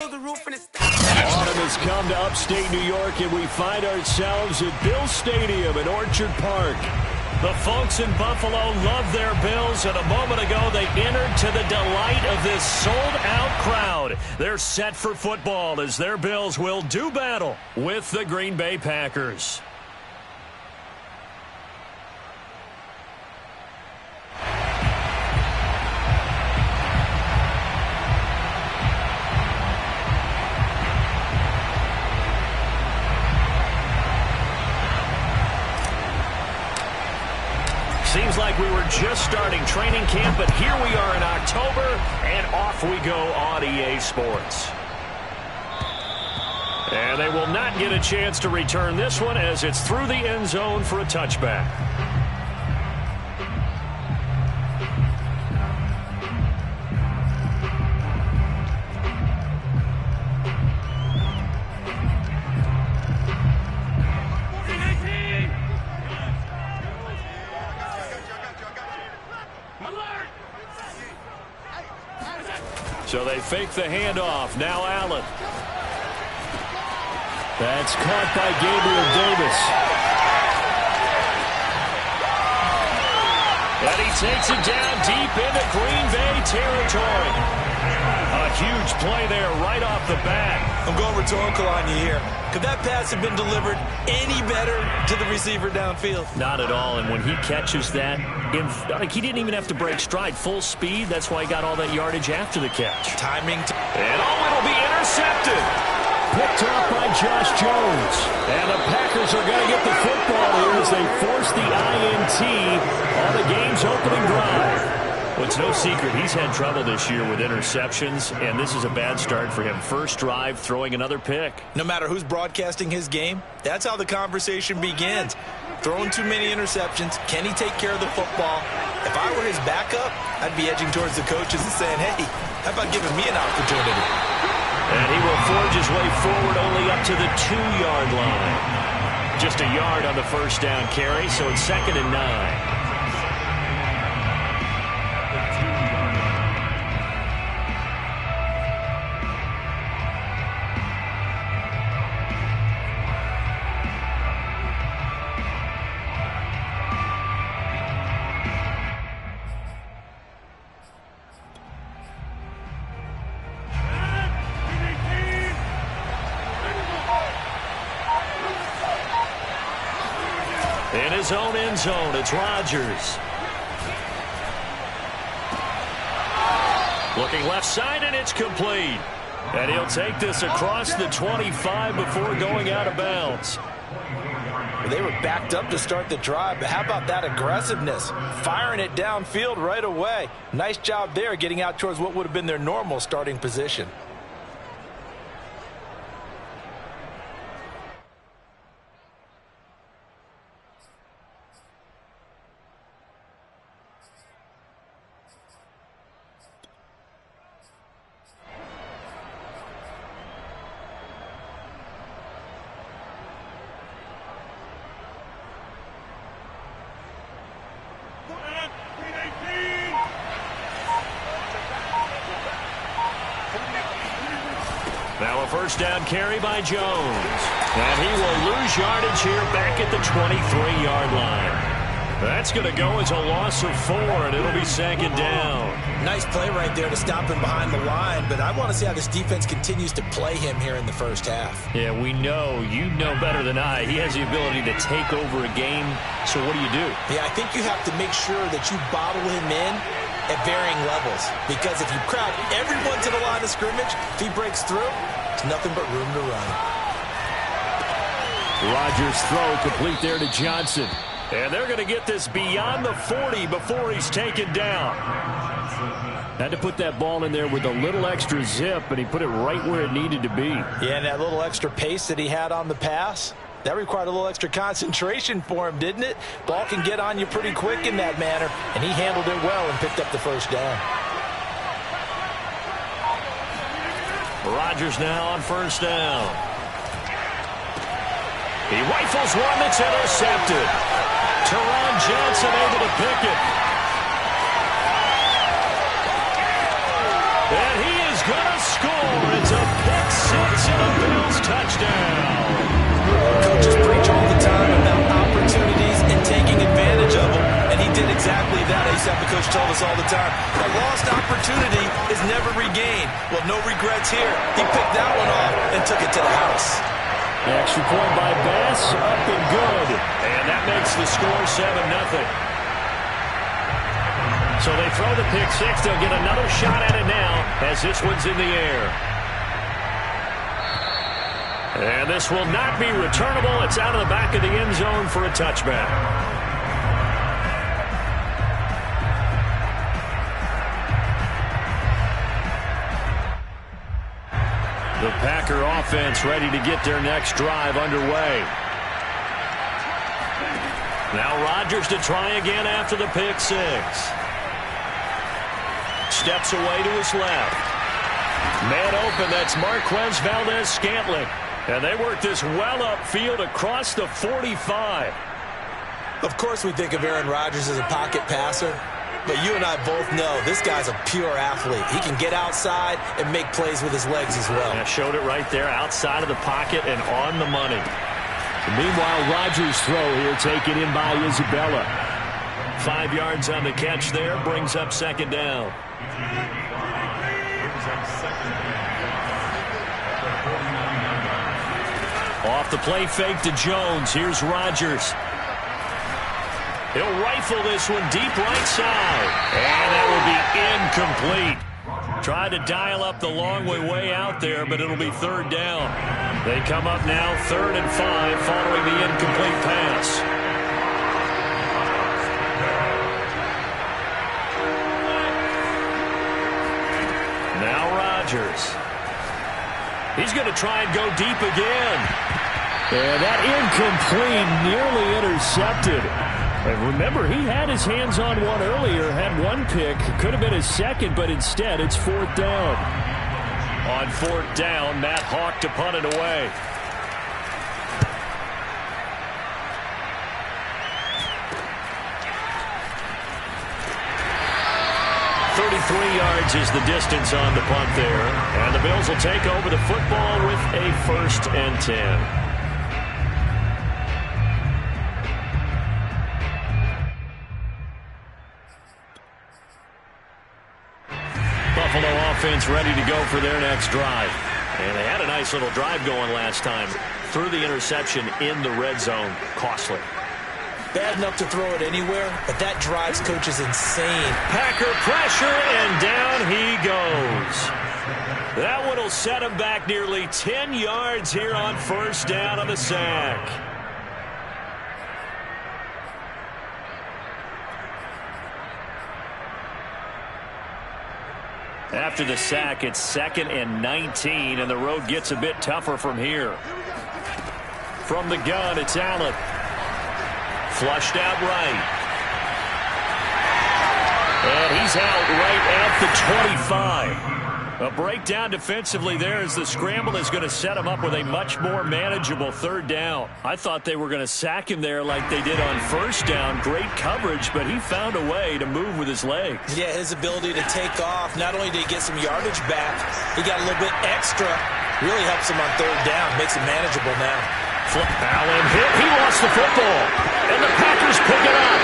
Autumn has come to upstate New York, and we find ourselves at Bill Stadium in Orchard Park. The folks in Buffalo love their Bills, and a moment ago they entered to the delight of this sold-out crowd. They're set for football as their Bills will do battle with the Green Bay Packers. Seems like we were just starting training camp, but here we are in October, and off we go on EA Sports. And they will not get a chance to return this one as it's through the end zone for a touchback. So they fake the handoff. Now Allen. That's caught by Gabriel Davis. And he takes it down deep into Green Bay territory. A huge play there right off the bat. I'm going rhetorical on you here. Could that pass have been delivered any better to the receiver downfield? Not at all, and when he catches that, he didn't even have to break stride. Full speed, that's why he got all that yardage after the catch. Timing. And it'll be intercepted. Picked off by Josh Jones. And the Packers are going to get the football here as they force the INT on the game's opening drive. Well, it's no secret he's had trouble this year with interceptions, and this is a bad start for him. First drive, throwing another pick. No matter who's broadcasting his game, that's how the conversation begins. Throwing too many interceptions. Can he take care of the football? If I were his backup, I'd be edging towards the coaches and saying, hey, how about giving me an opportunity? And he will forge his way forward only up to the 2-yard line. Just a yard on the first down carry, so it's 2nd and 9. In his own end zone, it's Rodgers. Looking left side, and it's complete. And he'll take this across the 25 before going out of bounds. They were backed up to start the drive, but how about that aggressiveness? Firing it downfield right away. Nice job there getting out towards what would have been their normal starting position. Now a first down carry by Jones. And he will lose yardage here back at the 23-yard line. That's going to go as a loss of 4, and it'll be 2nd down. Nice play right there to stop him behind the line, but I want to see how this defense continues to play him here in the first half. Yeah, we know. You know better than I. He has the ability to take over a game, so what do you do? Yeah, I think you have to make sure that you bottle him in at varying levels, because if you crowd everyone to the line of scrimmage, if he breaks through, it's nothing but room to run. Rodgers' throw complete there to Johnson. And they're going to get this beyond the 40 before he's taken down. Had to put that ball in there with a little extra zip, and he put it right where it needed to be. Yeah, and that little extra pace that he had on the pass, that required a little extra concentration for him, didn't it? Ball can get on you pretty quick in that manner, and he handled it well and picked up the first down. Rodgers now on first down. He rifles one that's intercepted. Teron Johnson able to pick it. And he is going to score. It's a pick touchdown. Coaches preach all the time about opportunities and taking advantage of them, and he did exactly that. I used to have a coach tell us all the time, a lost opportunity is never regained. Well, no regrets here. He picked that one off and took it to the house. The extra point by Bass, up and good. And that makes the score 7-0. So they throw the pick six. They'll get another shot at it now as this one's in the air. And this will not be returnable. It's out of the back of the end zone for a touchback. The Packer offense ready to get their next drive underway. Now Rodgers to try again after the pick six. Steps away to his left. Man open, that's Marquez Valdez-Scantling. And they work this well upfield across the 45. Of course we think of Aaron Rodgers as a pocket passer, but you and I both know this guy's a pure athlete. He can get outside and make plays with his legs as well. I showed it right there, outside of the pocket and on the money. Meanwhile, Rodgers' throw here taken in by Isabella. 5 yards on the catch there, brings up second down. Off the play fake to Jones. Here's Rodgers. He'll rifle this one deep right side. And that will be incomplete. Tried to dial up the long way out there, but it'll be third down. They come up now 3rd and 5 following the incomplete pass. Now Rodgers. He's going to try and go deep again. And that incomplete, nearly intercepted. And remember, he had his hands on one earlier, had one pick. Could have been his second, but instead it's 4th down. On 4th down, Matt Hawk to punt it away. Yards is the distance on the punt there. And the Bills will take over the football with a 1st and 10. Buffalo offense ready to go for their next drive. And they had a nice little drive going last time. Threw the interception in the red zone. Costly. Bad enough to throw it anywhere, but that drives coaches insane. Packer pressure, and down he goes. That one will set him back nearly 10 yards here on 1st down on the sack. After the sack, it's 2nd and 19, and the road gets a bit tougher from here. From the gun, it's Allen. Flushed out right. And he's out right at the 25. A breakdown defensively there as the scramble is going to set him up with a much more manageable 3rd down. I thought they were going to sack him there like they did on 1st down. Great coverage, but he found a way to move with his legs. Yeah, his ability to take off. Not only did he get some yardage back, he got a little bit extra. Really helps him on 3rd down. Makes it manageable now. Allen hit. He lost the football. And the Packers pick it up.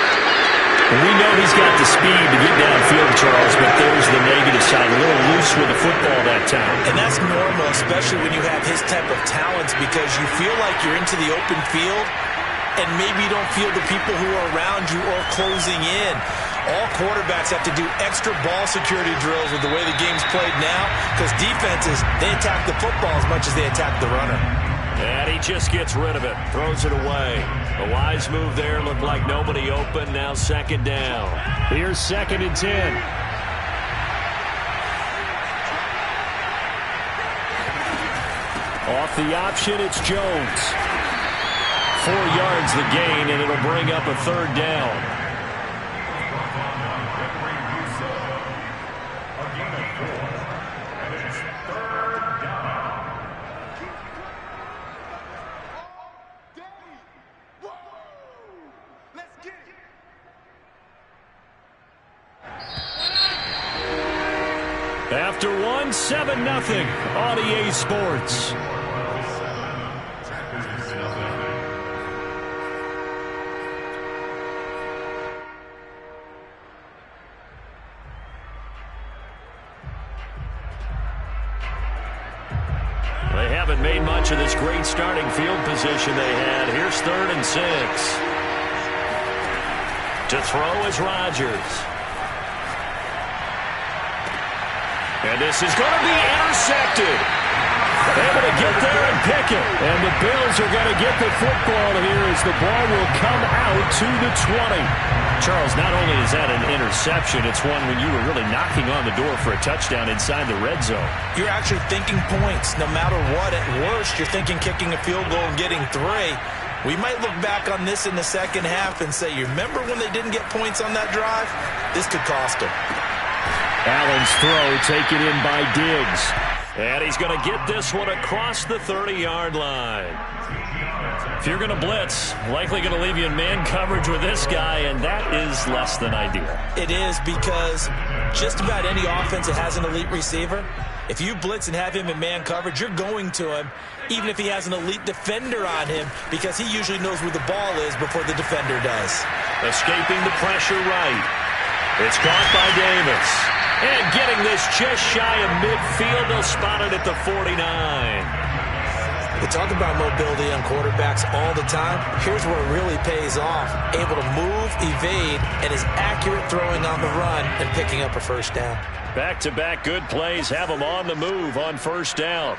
And we know he's got the speed to get downfield, Charles, but there's the negative side. A little loose with the football that time. And that's normal, especially when you have his type of talents, because you feel like you're into the open field and maybe you don't feel the people who are around you or closing in. All quarterbacks have to do extra ball security drills with the way the game's played now, because defenses, they attack the football as much as they attack the runner. And he just gets rid of it, throws it away. A wise move there, looked like nobody open, now 2nd down. Here's 2nd and 10. Off the option, it's Jones. 4 yards the gain, and it'll bring up a 3rd down. After one, 7-0 on EA Sports. They haven't made much of this great starting field position they had. Here's 3rd and 6. To throw is Rodgers. And this is going to be intercepted. Able to get there and pick it. And the Bills are going to get the football here as the ball will come out to the 20. Charles, not only is that an interception, it's one when you were really knocking on the door for a touchdown inside the red zone. You're actually thinking points no matter what. At worst, you're thinking kicking a field goal and getting 3. We might look back on this in the second half and say, you remember when they didn't get points on that drive? This could cost them. Allen's throw taken in by Diggs. And he's going to get this one across the 30-yard line. If you're going to blitz, likely going to leave you in man coverage with this guy, and that is less than ideal. It is, because just about any offense that has an elite receiver, if you blitz and have him in man coverage, you're going to him, even if he has an elite defender on him, because he usually knows where the ball is before the defender does. Escaping the pressure right. It's caught by Davis. And getting this just shy of midfield, they'll spot it at the 49. We talk about mobility on quarterbacks all the time. Here's where it really pays off. Able to move, evade, and is accurate throwing on the run and picking up a first down. Back-to-back good plays have them on the move on first down.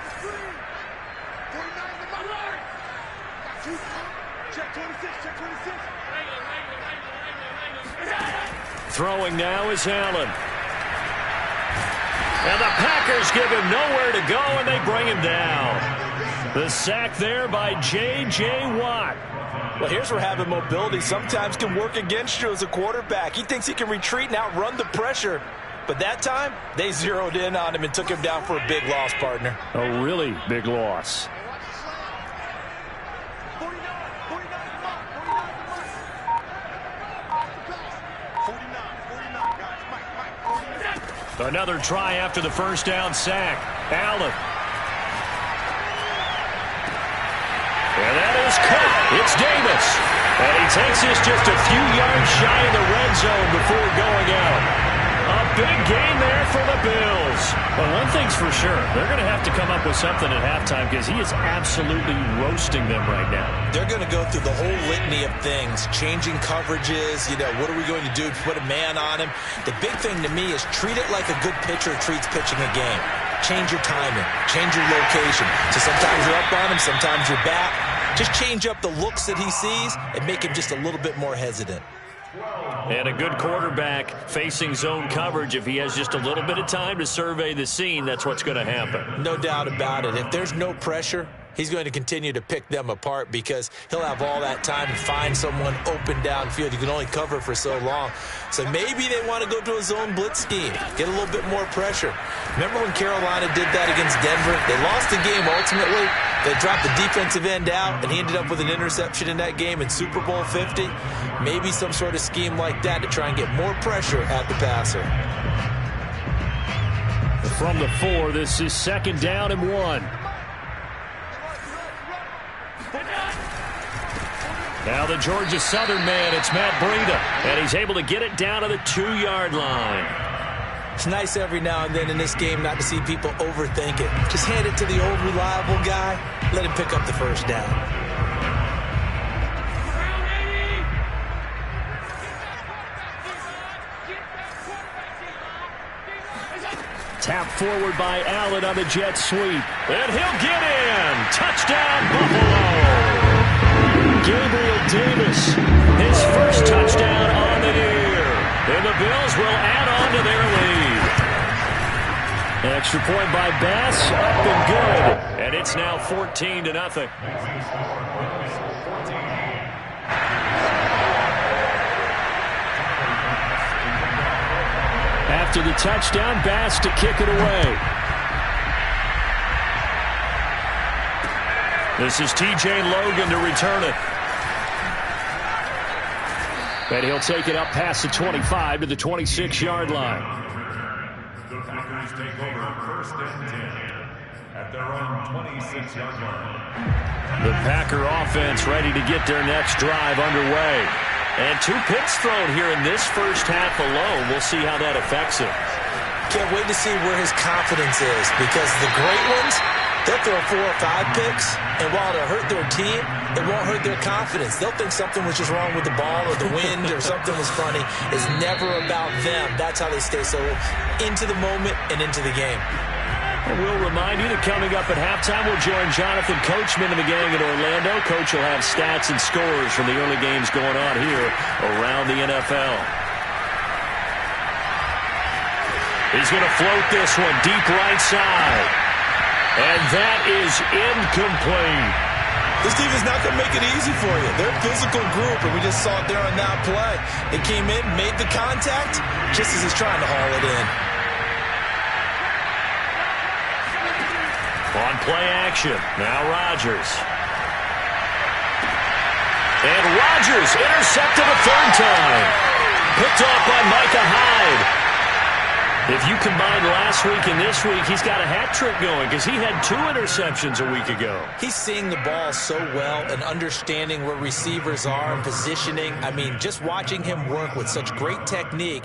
Throwing now is Allen. And the Packers give him nowhere to go, and they bring him down. The sack there by J.J. Watt. Well, here's where having mobility sometimes can work against you as a quarterback. He thinks he can retreat and outrun the pressure. But that time, they zeroed in on him and took him down for a big loss, partner. A really big loss. Another try after the first down sack. Allen. And that is caught. It's Davis. And he takes this just a few yards shy of the red zone before going out. A big game there for the Bills. Well, one thing's for sure. They're going to have to come up with something at halftime because he is absolutely roasting them right now. They're going to go through the whole litany of things, changing coverages, what are we going to do to put a man on him? The big thing to me is treat it like a good pitcher treats pitching a game. Change your timing, change your location. So sometimes you're up on him, sometimes you're back. Just change up the looks that he sees and make him just a little bit more hesitant. And a good quarterback facing zone coverage, if he has just a little bit of time to survey the scene, that's what's going to happen. No doubt about it. If there's no pressure, he's going to continue to pick them apart because he'll have all that time to find someone open downfield. You can only cover for so long. So maybe they want to go to a zone blitz scheme, get a little bit more pressure. Remember when Carolina did that against Denver? They lost the game ultimately. They dropped the defensive end out, and he ended up with an interception in that game in Super Bowl 50. Maybe some sort of scheme like that to try and get more pressure at the passer. From the 4, this is 2nd down and 1. Now the Georgia Southern man, it's Matt Breida, and he's able to get it down to the 2-yard line. It's nice every now and then in this game not to see people overthink it. Just hand it to the old reliable guy, let him pick up the first down. Tap forward by Allen on the jet sweep. And he'll get in. Touchdown, Buffalo. Gabriel Davis, his first touchdown on the year. And the Bills will add on to their lead. Extra point by Bass, up and good. And it's now 14-0. After the touchdown, Bass to kick it away. This is T.J. Logan to return it. And he'll take it up past the 25 to the 26-yard line. The Packers take over 1st and 10 at their own 26-yard line. The Packer offense ready to get their next drive underway. And 2 picks thrown here in this first half alone. We'll see how that affects him. Can't wait to see where his confidence is because the great ones, They'll throw 4 or 5 picks, and while it'll hurt their team, it won't hurt their confidence. They'll think something was just wrong with the ball or the wind or something was funny. It's never about them. That's how they stay so into the moment and into the game. And we'll remind you that coming up at halftime, we'll join Jonathan Coachman and the gang in Orlando. Coach will have stats and scores from the early games going on here around the NFL. He's going to float this one deep right side. And that is incomplete. This team is not going to make it easy for you. They're a physical group, and we just saw it there on that play. They came in, made the contact, just as he's trying to haul it in. On play action, now Rodgers. And Rodgers intercepted a third time. Picked off by Micah Hyde. If you combine last week and this week, he's got a hat trick going because he had 2 interceptions a week ago. He's seeing the ball so well and understanding where receivers are and positioning. I mean, just watching him work with such great technique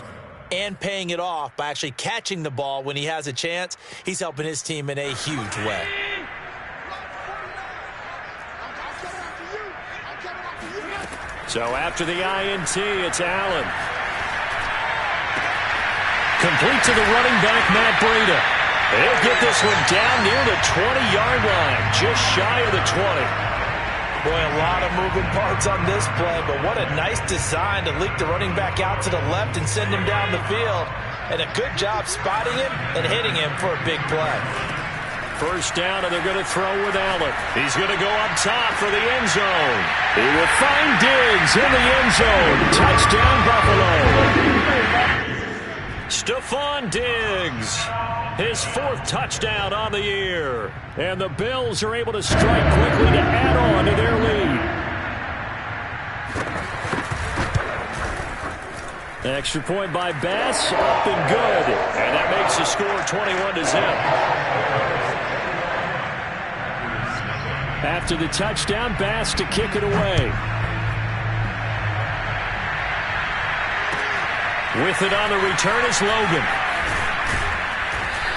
and paying it off by actually catching the ball when he has a chance, he's helping his team in a huge way. So after the INT, it's Allen. Complete to the running back, Matt Breida. He'll get this one down near the 20-yard line, just shy of the 20. Boy, a lot of moving parts on this play, but what a nice design to leak the running back out to the left and send him down the field. And a good job spotting him and hitting him for a big play. First down, and they're going to throw with Allen. He's going to go up top for the end zone. He will find Diggs in the end zone. Touchdown, Buffalo. Stephon Diggs, his 4th touchdown on the year. And the Bills are able to strike quickly to add on to their lead. Extra point by Bass, up and good. And that makes the score 21-0. After the touchdown, Bass to kick it away. With it on the return is Logan.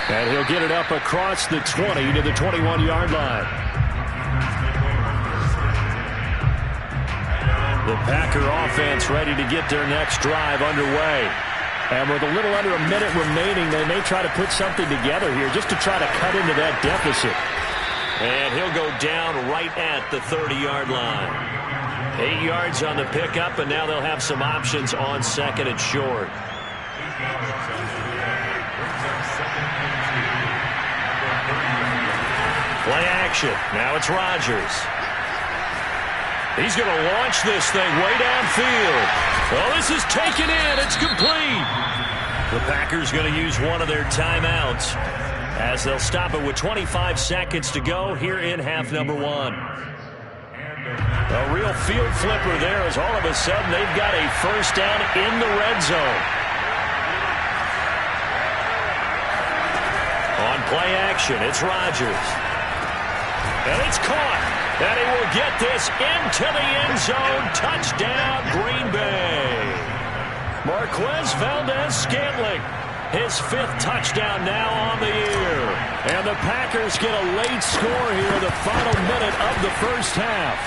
And he'll get it up across the 20 to the 21-yard line. The Packer offense ready to get their next drive underway. And with a little under a minute remaining, they may try to put something together here just to try to cut into that deficit. And he'll go down right at the 30-yard line. 8 yards on the pickup, and now they'll have some options on 2nd and short. Play action. Now it's Rodgers. He's going to launch this thing way downfield. Well, this is taken in. It's complete. The Packers going to use one of their timeouts as they'll stop it with 25 seconds to go here in half number 1. A real field flipper there as all of a sudden they've got a first down in the red zone. On play action, it's Rodgers. And it's caught. And he will get this into the end zone. Touchdown, Green Bay. Marquez Valdez-Scantling, his 5th touchdown now on the year. And the Packers get a late score here in the final minute of the first half.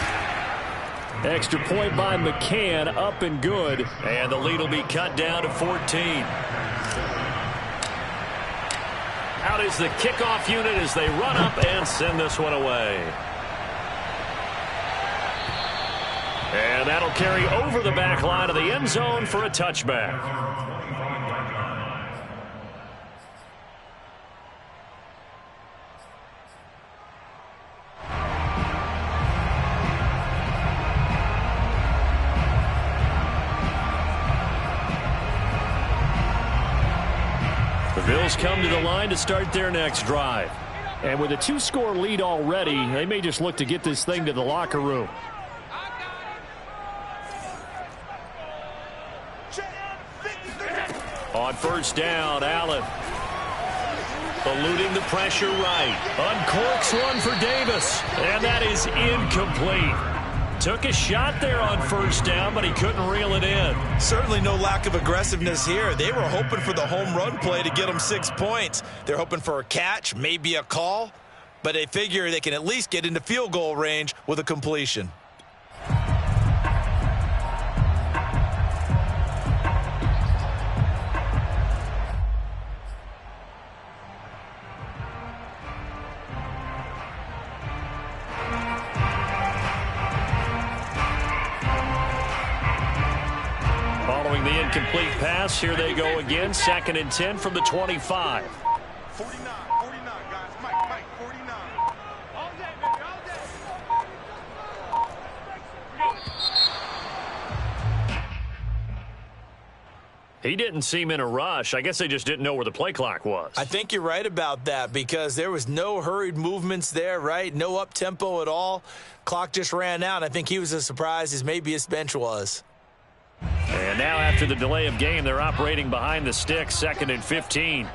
Extra point by McCann, up and good. And the lead will be cut down to 14. Out is the kickoff unit as they run up and send this one away. And that'll carry over the back line of the end zone for a touchback. Bills come to the line to start their next drive. And with a 2-score lead already, they may just look to get this thing to the locker room. On first down, Allen. Eluding the pressure right. Uncorks one for Davis. And that is incomplete. Took a shot there on first down, but he couldn't reel it in. Certainly no lack of aggressiveness here. They were hoping for the home run play to get them 6 points. They're hoping for a catch, maybe a call. but they figure they can at least get into field goal range with a completion. Following the incomplete pass, here they go again. 2nd and 10 from the 25. 49, guys. Mike, 49. All day, baby, all day. He didn't seem in a rush. I guess they just didn't know where the play clock was. I think you're right about that because there was no hurried movements there, right? No up-tempo at all. Clock just ran out. I think he was as surprised as maybe his bench was. And now after the delay of game, they're operating behind the sticks, 2nd and 15.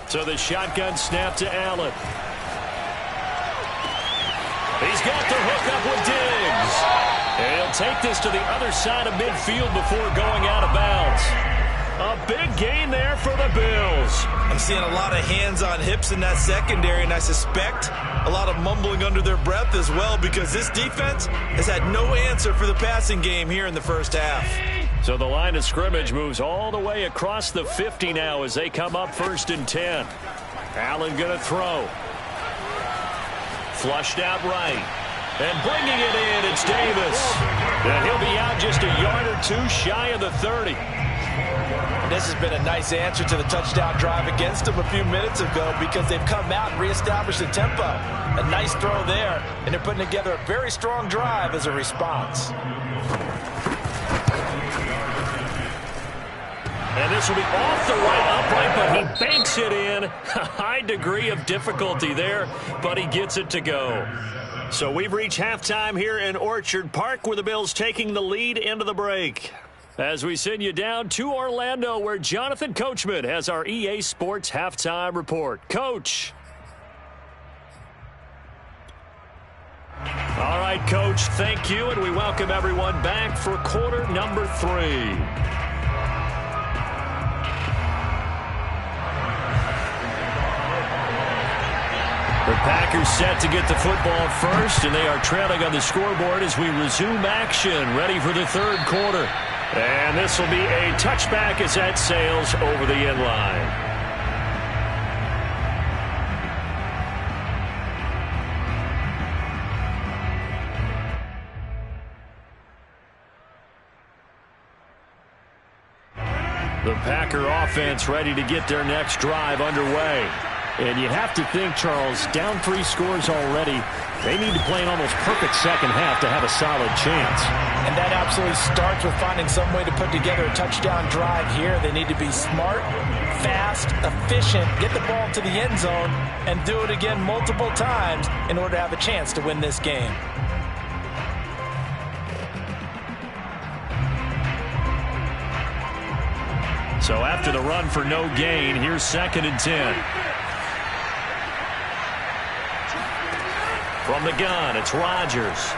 So the shotgun snap to Allen. He's got the hook up with Diggs. And he'll take this to the other side of midfield before going out of bounds. A big gain there for the Bills. I'm seeing a lot of hands on hips in that secondary, and I suspect a lot of mumbling under their breath as well because this defense has had no answer for the passing game here in the first half. So the line of scrimmage moves all the way across the 50 now as they come up 1st and 10. Allen going to throw. Flushed out right. And bringing it in, it's Davis. And he'll be out just a yard or two shy of the 30. This has been a nice answer to the touchdown drive against them a few minutes ago because they've come out and reestablished the tempo. A nice throw there, and they're putting together a very strong drive as a response. And this will be off the right upright, but he banks it in. A high degree of difficulty there, but he gets it to go. So we've reached halftime here in Orchard Park with the Bills taking the lead into the break. As we send you down to Orlando where Jonathan Coachman has our EA Sports Halftime Report. Coach. All right, Coach, thank you, and we welcome everyone back for quarter number 3. The Packers set to get the football first, and they are trailing on the scoreboard as we resume action, ready for the 3rd quarter. And this will be a touchback as that sails over the end line. The Packer offense ready to get their next drive underway. And you have to think, Charles, down 3 scores already. They need to play an almost perfect second half to have a solid chance. And that absolutely starts with finding some way to put together a touchdown drive here. They need to be smart, fast, efficient, get the ball to the end zone, and do it again multiple times in order to have a chance to win this game. So after the run for no gain, here's 2nd and 10. From the gun, it's Rodgers.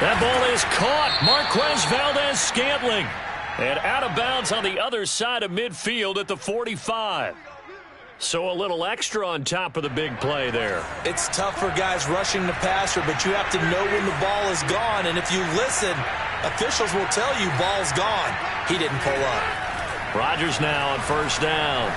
That ball is caught. Marquez Valdez-Scantling. And out of bounds on the other side of midfield at the 45. So a little extra on top of the big play there. It's tough for guys rushing the passer, but you have to know when the ball is gone. And if you listen, officials will tell you ball's gone. He didn't pull up. Rodgers now on 1st down.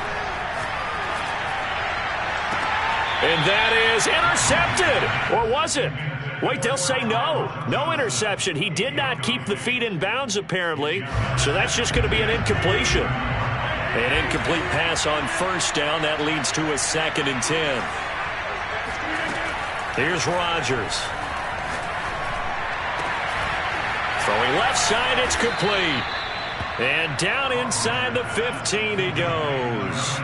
And that is intercepted. Or was it? Wait, they'll say no. No interception. He did not keep the feet in bounds, apparently. So that's just going to be an incompletion. An incomplete pass on 1st down. That leads to a 2nd and 10. Here's Rodgers. Throwing left side, it's complete. And down inside the 15 he goes.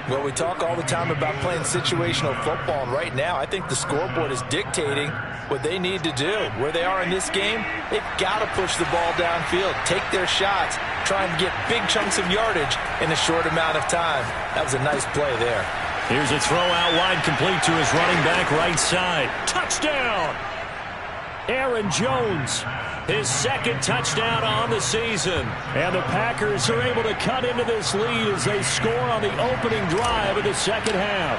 Well, we talk all the time about playing situational football, and right now I think the scoreboard is dictating what they need to do. Where they are in this game, they've got to push the ball downfield, take their shots, try and get big chunks of yardage in a short amount of time. That was a nice play there. Here's a throw out wide, complete to his running back right side. Touchdown! Aaron Jones. His second touchdown on the season. And the Packers are able to cut into this lead as they score on the opening drive of the second half.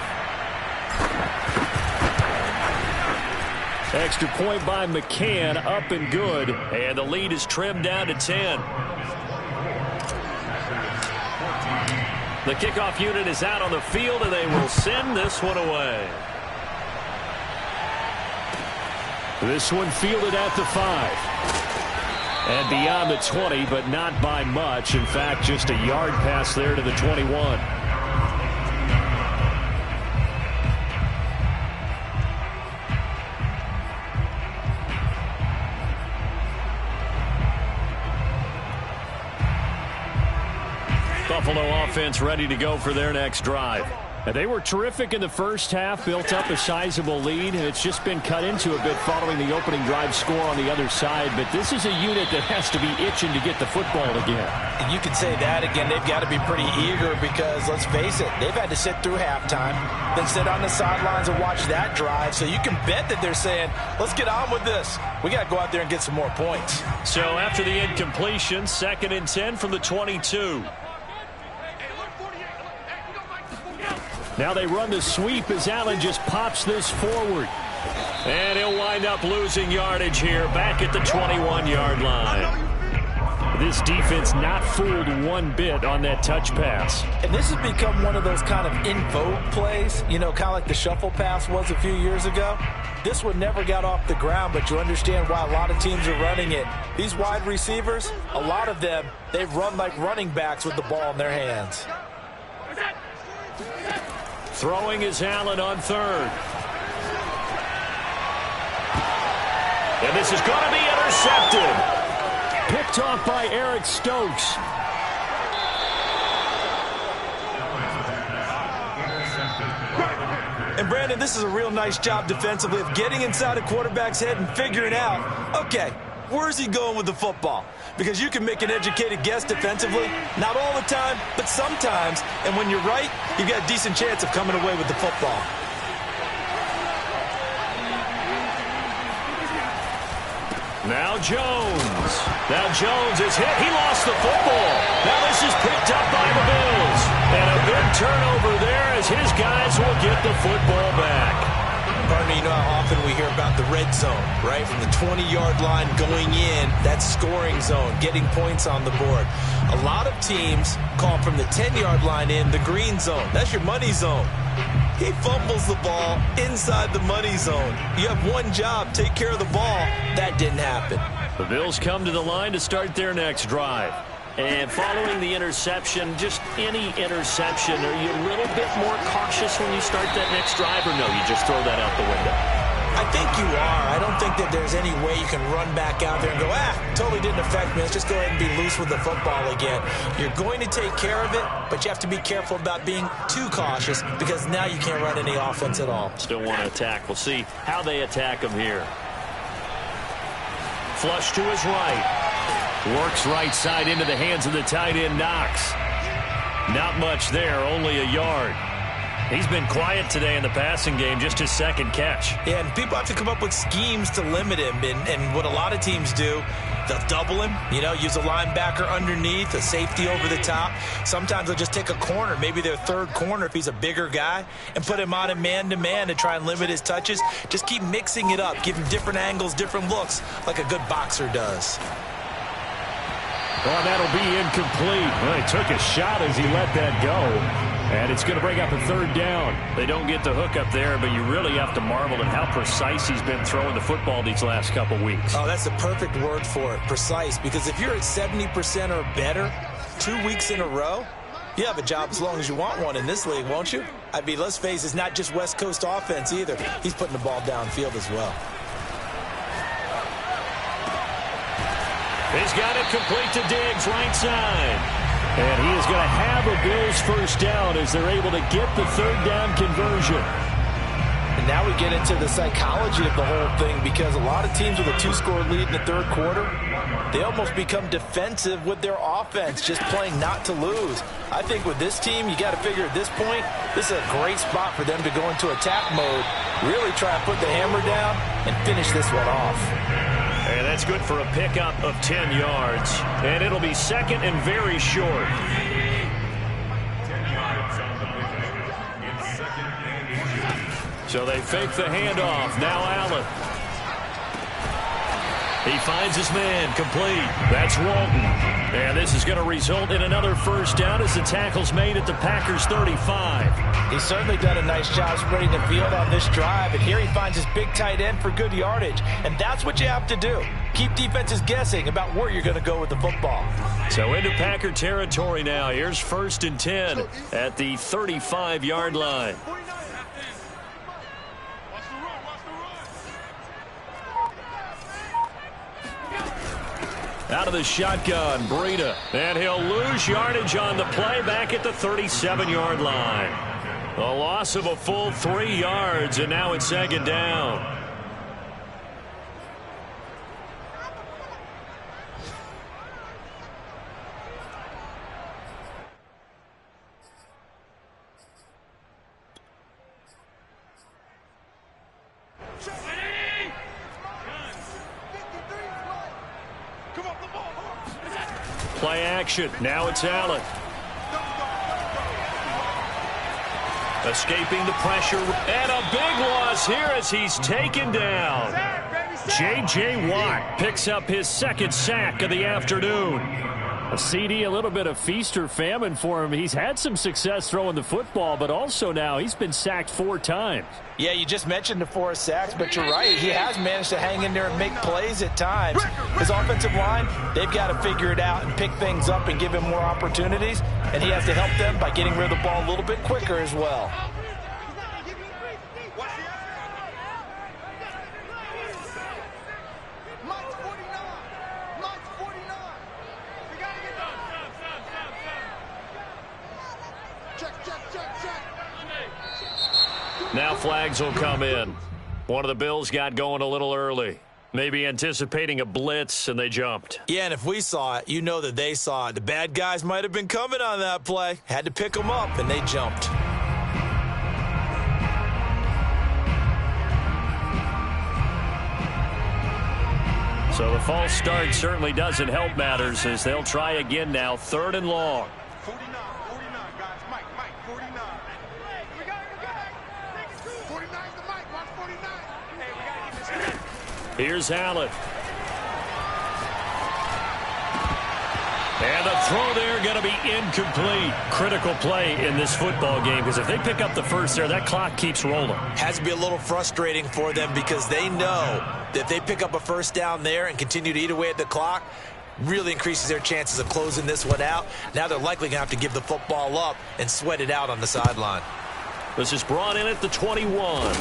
Extra point by McCann, up and good. And the lead is trimmed down to 10. The kickoff unit is out on the field, and they will send this one away. This one fielded at the 5. And beyond the 20, but not by much. In fact, just a yard pass there to the 21. Buffalo offense ready to go for their next drive. And they were terrific in the first half, built up a sizable lead, and it's just been cut into a bit following the opening drive score on the other side. But this is a unit that has to be itching to get the football again. And you can say that again. They've got to be pretty eager because, let's face it, they've had to sit through halftime, then sit on the sidelines and watch that drive. So you can bet that they're saying, let's get on with this. We got to go out there and get some more points. So after the incompletion, 2nd and 10 from the 22. Now they run the sweep as Allen just pops this forward. And he'll wind up losing yardage here back at the 21-yard line. This defense not fooled one bit on that touch pass. And this has become one of those kind of in vogue plays, you know, kind of like the shuffle pass was a few years ago. This one never got off the ground, but you understand why a lot of teams are running it. These wide receivers, a lot of them, they've run like running backs with the ball in their hands. Throwing is Allen on 3rd. And this is going to be intercepted. Picked off by Eric Stokes. And Brandon, this is a real nice job defensively of getting inside a quarterback's head and figuring out, okay, where's he going with the football? Because you can make an educated guess defensively. Not all the time, but sometimes. And when you're right, you've got a decent chance of coming away with the football. Now Jones. Now Jones is hit. He lost the football. Now this is picked up by the Bills. And a big turnover there as his guys will get the football back. Pardon me, you know how often we hear about the red zone, right? From the 20-yard line going in, that scoring zone, getting points on the board. A lot of teams call from the 10-yard line in the green zone. That's your money zone. He fumbles the ball inside the money zone. You have one job, take care of the ball. That didn't happen. The Bills come to the line to start their next drive. And following the interception, just any interception, are you a little bit more cautious when you start that next drive, or no, you just throw that out the window? I think you are. I don't think that there's any way you can run back out there and go, totally didn't affect me. Let's just go ahead and be loose with the football again. You're going to take care of it, but you have to be careful about being too cautious because now you can't run any offense at all. Still want to attack. We'll see how they attack him here. Flush to his right. Works right side into the hands of the tight end, Knox. Not much there, only a yard. He's been quiet today in the passing game, just his second catch. Yeah, and people have to come up with schemes to limit him. And what a lot of teams do, they'll double him, you know, use a linebacker underneath, a safety over the top. Sometimes they'll just take a corner, maybe their third corner if he's a bigger guy, and put him on a man-to-man to try and limit his touches. Just keep mixing it up, give him different angles, different looks, like a good boxer does. Oh, that'll be incomplete. Well, he took a shot as he let that go. And it's going to bring up a 3rd down. They don't get the hook up there, but you really have to marvel at how precise he's been throwing the football these last couple weeks. Oh, that's the perfect word for it, precise. Because if you're at 70% or better 2 weeks in a row, you have a job as long as you want one in this league, won't you? I mean, let's face it, it's not just West Coast offense either. He's putting the ball downfield as well. He's got it complete to Diggs, right side. And he is going to have a Bills first down as they're able to get the 3rd down conversion. And now we get into the psychology of the whole thing because a lot of teams with a 2-score lead in the 3rd quarter, they almost become defensive with their offense, just playing not to lose. I think with this team, you got to figure at this point, this is a great spot for them to go into attack mode, really try and put the hammer down and finish this one off. That's good for a pickup of 10 yards. And it'll be second and very short. 10 yards on the pickup. It's second and 8. So they fake the handoff. Now Allen. He finds his man, complete. That's Walton. And this is going to result in another first down as the tackle's made at the Packers' 35. He's certainly done a nice job spreading the field on this drive, and here he finds his big tight end for good yardage. And that's what you have to do. Keep defenses guessing about where you're going to go with the football. So into Packer territory now. Here's 1st and 10 at the 35-yard line. Out of the shotgun, Breida. And he'll lose yardage on the play back at the 37-yard line. A loss of a full 3 yards, and now it's second down. Play action. Now it's Allen. Escaping the pressure. And a big loss here as he's taken down. J.J. Watt picks up his 2nd sack of the afternoon. A CD, a little bit of feast or famine for him. He's had some success throwing the football, but also now he's been sacked 4 times. Yeah, you just mentioned the 4 sacks, but you're right. He has managed to hang in there and make plays at times. His offensive line, they've got to figure it out and pick things up and give him more opportunities, and he has to help them by getting rid of the ball a little bit quicker as well. Now flags will come in. One of the Bills got going a little early. Maybe anticipating a blitz, and they jumped. Yeah, and if we saw it, you know that they saw it. The bad guys might have been coming on that play. Had to pick them up, and they jumped. So the false start certainly doesn't help matters as they'll try again now, 3rd and long. 49, guys. Mike, 49. We got it. 49's the Mike. Watch 49. Hey, we got to get this. Here's Allen. And the throw there going to be incomplete. Critical play in this football game because if they pick up the first there, that clock keeps rolling. Has to be a little frustrating for them because they know that if they pick up a first down there and continue to eat away at the clock, really increases their chances of closing this one out. Now they're likely going to have to give the football up and sweat it out on the sideline. This is brought in at the 21.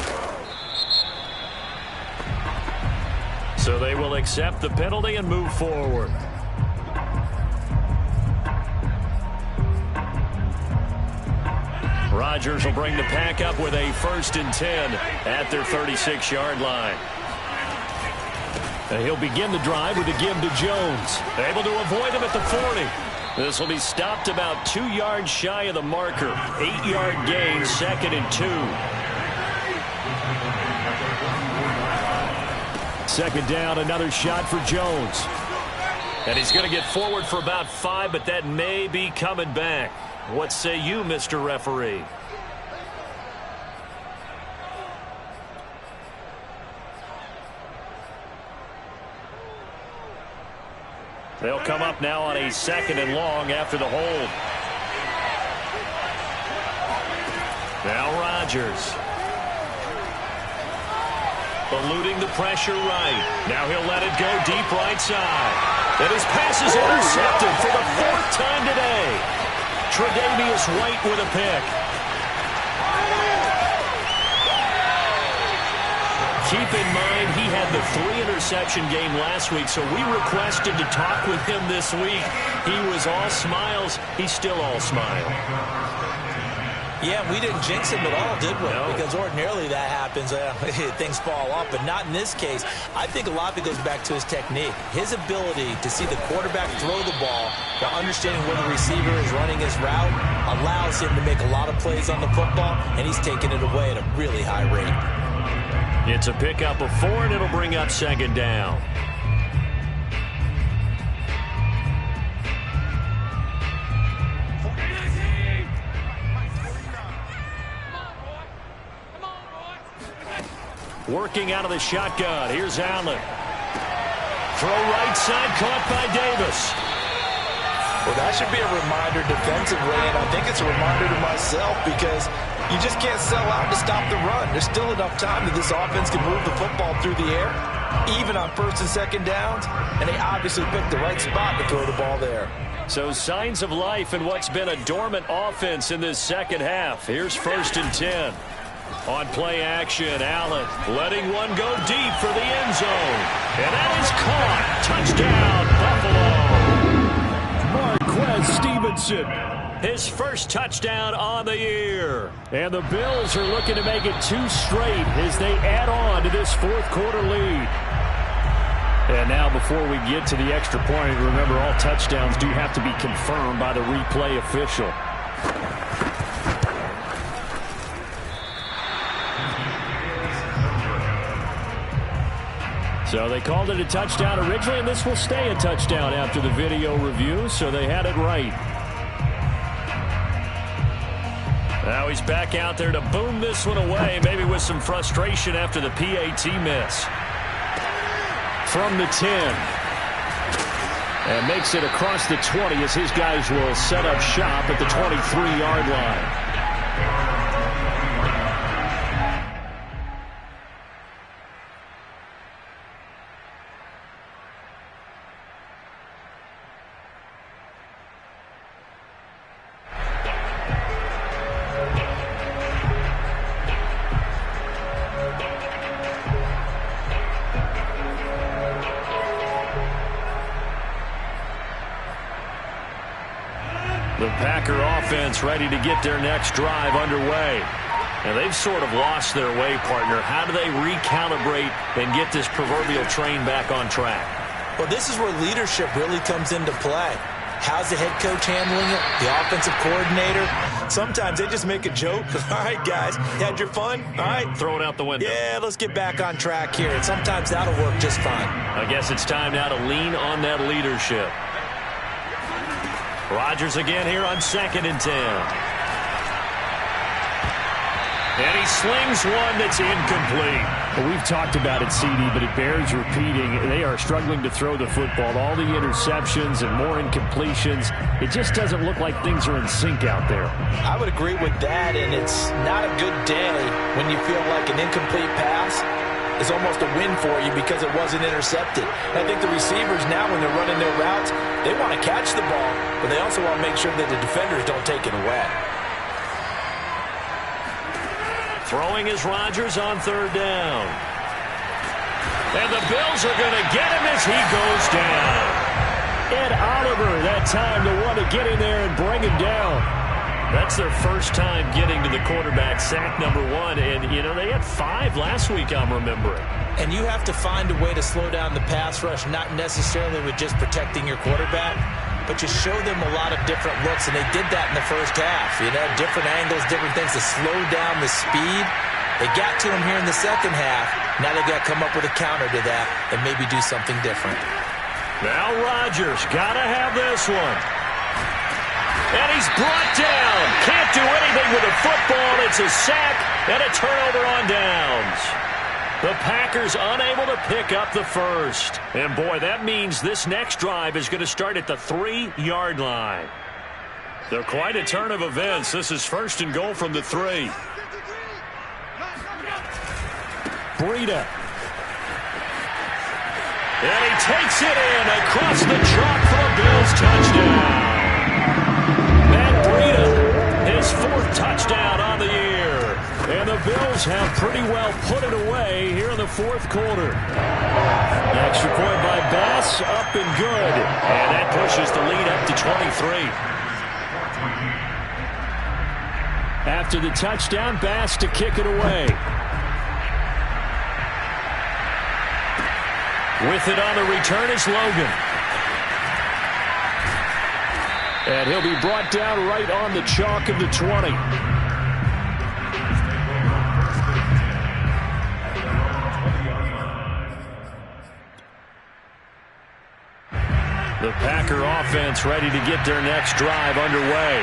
So they will accept the penalty and move forward. Rodgers will bring the pack up with a 1st and 10 at their 36-yard line. And he'll begin the drive with a give to Jones. Able to avoid him at the 40. This will be stopped about 2 yards shy of the marker. 8-yard gain, 2nd and 2. 2nd down, another shot for Jones. And he's going to get forward for about 5, but that may be coming back. What say you, Mr. Referee? They'll come up now on a 2nd and long after the hold. Now Rodgers. Eluding the pressure right. Now he'll let it go deep right side. And his pass is intercepted for the 4th time today. Tre'Davious White with a pick. Keep in mind, he had the 3-interception game last week, so we requested to talk with him this week. He was all smiles. He's still all smile. Yeah, we didn't jinx him at all, did we? No. Because ordinarily that happens. Things fall off, but not in this case. I think a lot of it goes back to his technique. His ability to see the quarterback throw the ball while understanding where the receiver is running his route allows him to make a lot of plays on the football, and he's taking it away at a really high rate. It's a pickup of 4, and it'll bring up 2nd down. Working out of the shotgun. Here's Allen. Throw right side, caught by Davis. Well, that should be a reminder defensively, and I think it's a reminder to myself because you just can't sell out to stop the run. There's still enough time that this offense can move the football through the air, even on first and second downs, and they obviously picked the right spot to throw the ball there. So signs of life in what's been a dormant offense in this second half. Here's 1st and 10. On play action, Allen letting one go deep for the end zone. And that is caught. Touchdown, Buffalo. Marquez Stevenson. His first touchdown on the year. And the Bills are looking to make it 2 straight as they add on to this fourth quarter lead. And now before we get to the extra point, remember all touchdowns do have to be confirmed by the replay official. So they called it a touchdown originally, and this will stay a touchdown after the video review, so they had it right. Now he's back out there to boom this one away, maybe with some frustration after the PAT miss. From the 10. And makes it across the 20 as his guys will set up shop at the 23-yard line. The Packer offense ready to get their next drive underway. And they've sort of lost their way, partner. How do they recalibrate and get this proverbial train back on track? Well, this is where leadership really comes into play. How's the head coach handling it? The offensive coordinator? Sometimes they just make a joke. All right, guys, had your fun? All right. Throw it out the window. Yeah, let's get back on track here. And sometimes that'll work just fine. I guess it's time now to lean on that leadership. Rodgers again here on 2nd and 10. And he slings one that's incomplete. Well, we've talked about it, CD, but it bears repeating. They are struggling to throw the football. All the interceptions and more incompletions. It just doesn't look like things are in sync out there. I would agree with that, and it's not a good day when you feel like an incomplete pass is almost a win for you because it wasn't intercepted. And I think the receivers now, when they're running their routes, they want to catch the ball, but they also want to make sure that the defenders don't take it away. Throwing is Rodgers on 3rd down. And the Bills are going to get him as he goes down. Ed Oliver, that time to want to get in there and bring him down. That's their first time getting to the quarterback, sack number 1. And, you know, they had 5 last week, I'm remembering. And you have to find a way to slow down the pass rush, not necessarily with just protecting your quarterback, but you show them a lot of different looks, and they did that in the first half. You know, different angles, different things to slow down the speed. They got to him here in the second half. Now they've got to come up with a counter to that and maybe do something different. Now Rodgers got to have this one. And he's brought down. Can't do anything with the football. It's a sack and a turnover on downs. The Packers unable to pick up the first. And, boy, that means this next drive is going to start at the 3-yard line. They're quite a turn of events. This is 1st and goal from the 3. Breida. And he takes it in across the chalk for a Bills touchdown. His 4th touchdown on the year. And the Bills have pretty well put it away here in the 4th quarter. Extra point by Bass, up and good. And that pushes the lead up to 23. After the touchdown, Bass to kick it away. With it on the return is Logan. And he'll be brought down right on the chalk of the 20. The Packer offense ready to get their next drive underway.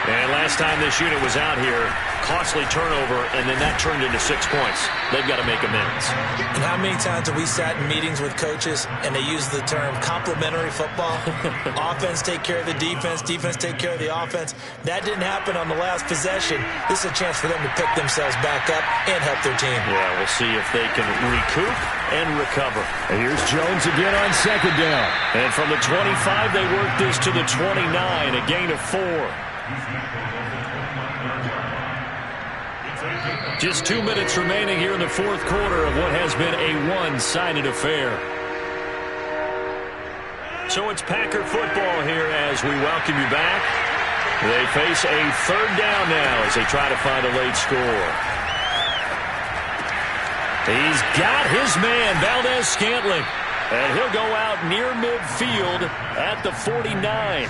And last time this unit was out here, costly turnover, and then that turned into 6 points. They've got to make amends. And how many times have we sat in meetings with coaches and they use the term complementary football? Offense take care of the defense, defense take care of the offense. That didn't happen on the last possession. This is a chance for them to pick themselves back up and help their team. Yeah, we'll see if they can recoup and recover. And here's Jones again on second down. And from the 25, they work this to the 29, a gain of 4. Just 2 minutes remaining here in the fourth quarter of what has been a one-sided affair. So it's Packer football here as we welcome you back. They face a third down now as they try to find a late score. He's got his man, Valdez-Scantling. And he'll go out near midfield at the 49.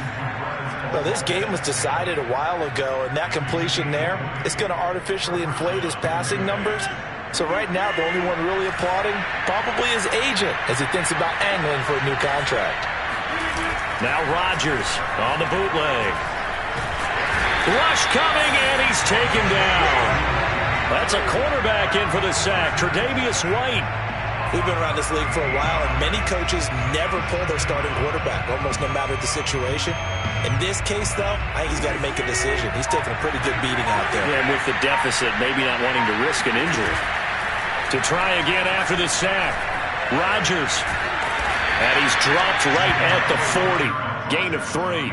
Well, this game was decided a while ago, and that completion there is going to artificially inflate his passing numbers. So right now, the only one really applauding probably his agent as he thinks about angling for a new contract. Now Rodgers on the bootleg. Rush coming, and he's taken down. That's a cornerback in for the sack, Tre'Davious White. We've been around this league for a while, and many coaches never pull their starting quarterback, almost no matter the situation. In this case, though, I think he's got to make a decision. He's taking a pretty good beating out there. Yeah, and with the deficit, maybe not wanting to risk an injury. To try again after the sack, Rodgers. And he's dropped right at the 40. Gain of 3.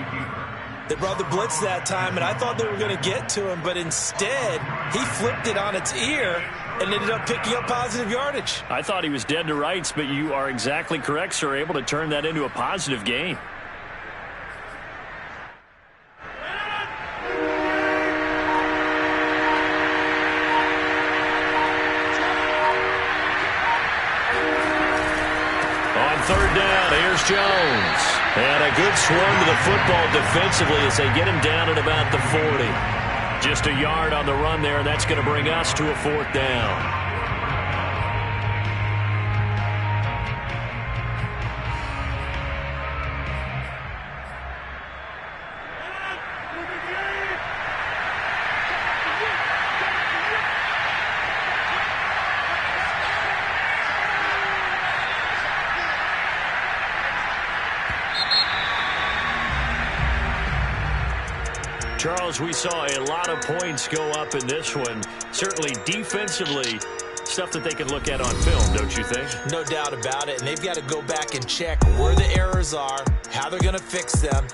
They brought the blitz that time, and I thought they were going to get to him, but instead, he flipped it on its ear and ended up picking up positive yardage. I thought he was dead to rights, but you are exactly correct, sir. Able to turn that into a positive gain. On third down, here's Jones. And a good swarm to the football defensively as they get him down at about the 40. Just a yard on the run there, and that's going to bring us to a fourth down. Charles, we saw a lot of points go up in this one. Certainly defensively, stuff that they can look at on film, don't you think? No doubt about it, and they've got to go back and check where the errors are, how they're going to fix them,